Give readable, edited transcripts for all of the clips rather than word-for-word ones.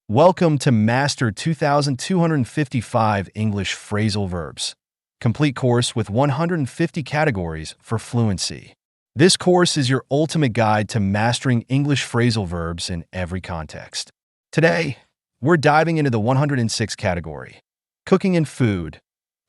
Welcome to Master 2255 English Phrasal Verbs, complete course with 150 categories for fluency. This course is your ultimate guide to mastering English phrasal verbs in every context. Today, we're diving into the 106 category, cooking and food,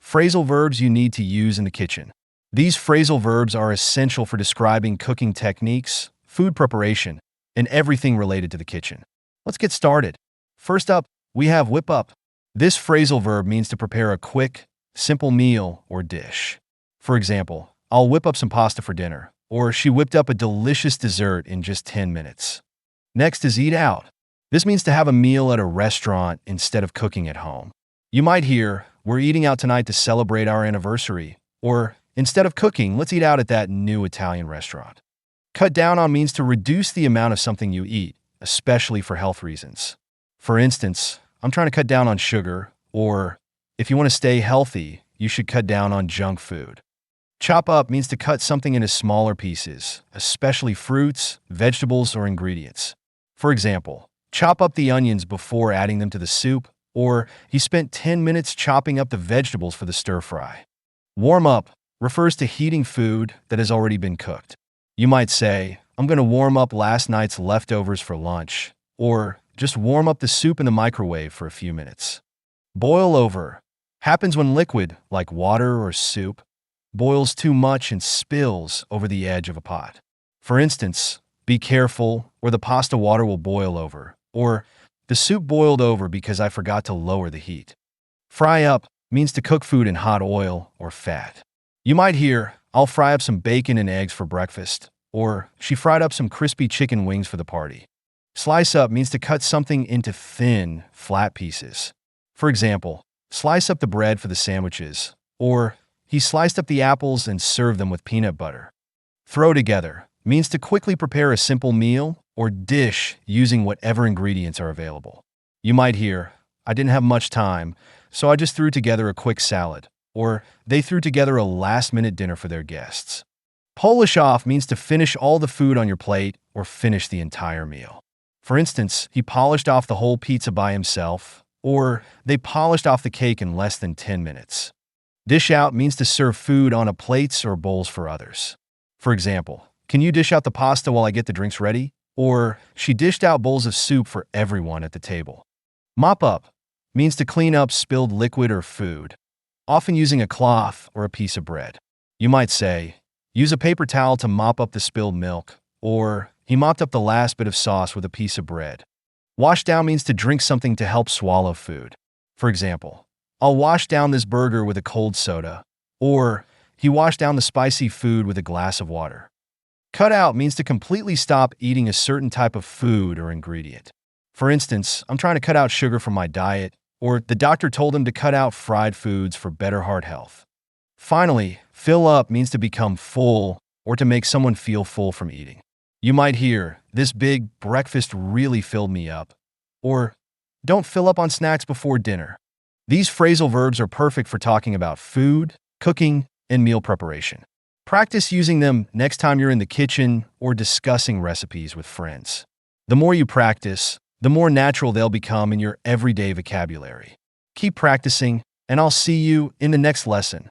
phrasal verbs you need to use in the kitchen. These phrasal verbs are essential for describing cooking techniques, food preparation, and everything related to the kitchen. Let's get started. First up, we have whip up. This phrasal verb means to prepare a quick, simple meal or dish. For example, I'll whip up some pasta for dinner, or she whipped up a delicious dessert in just 10 minutes. Next is eat out. This means to have a meal at a restaurant instead of cooking at home. You might hear, we're eating out tonight to celebrate our anniversary, or instead of cooking, let's eat out at that new Italian restaurant. Cut down on means to reduce the amount of something you eat, especially for health reasons. For instance, I'm trying to cut down on sugar, or if you want to stay healthy, you should cut down on junk food. Chop up means to cut something into smaller pieces, especially fruits, vegetables, or ingredients. For example, chop up the onions before adding them to the soup, or he spent 10 minutes chopping up the vegetables for the stir fry. Warm up refers to heating food that has already been cooked. You might say, I'm going to warm up last night's leftovers for lunch, or just warm up the soup in the microwave for a few minutes. Boil over happens when liquid, like water or soup, boils too much and spills over the edge of a pot. For instance, be careful or the pasta water will boil over, or the soup boiled over because I forgot to lower the heat. Fry up means to cook food in hot oil or fat. You might hear, I'll fry up some bacon and eggs for breakfast, or she fried up some crispy chicken wings for the party. Slice up means to cut something into thin, flat pieces. For example, slice up the bread for the sandwiches, or he sliced up the apples and served them with peanut butter. Throw together means to quickly prepare a simple meal or dish using whatever ingredients are available. You might hear, I didn't have much time, so I just threw together a quick salad, or they threw together a last-minute dinner for their guests. Polish off means to finish all the food on your plate or finish the entire meal. For instance, he polished off the whole pizza by himself, or they polished off the cake in less than 10 minutes. Dish out means to serve food on plates or bowls for others. For example, can you dish out the pasta while I get the drinks ready? Or she dished out bowls of soup for everyone at the table. Mop up means to clean up spilled liquid or food, often using a cloth or a piece of bread. You might say, use a paper towel to mop up the spilled milk, or he mopped up the last bit of sauce with a piece of bread. Wash down means to drink something to help swallow food. For example, I'll wash down this burger with a cold soda, or he washed down the spicy food with a glass of water. Cut out means to completely stop eating a certain type of food or ingredient. For instance, I'm trying to cut out sugar from my diet, or the doctor told him to cut out fried foods for better heart health. Finally, fill up means to become full or to make someone feel full from eating. You might hear, this big breakfast really filled me up, or don't fill up on snacks before dinner. These phrasal verbs are perfect for talking about food, cooking, and meal preparation. Practice using them next time you're in the kitchen or discussing recipes with friends. The more you practice, the more natural they'll become in your everyday vocabulary. Keep practicing, and I'll see you in the next lesson.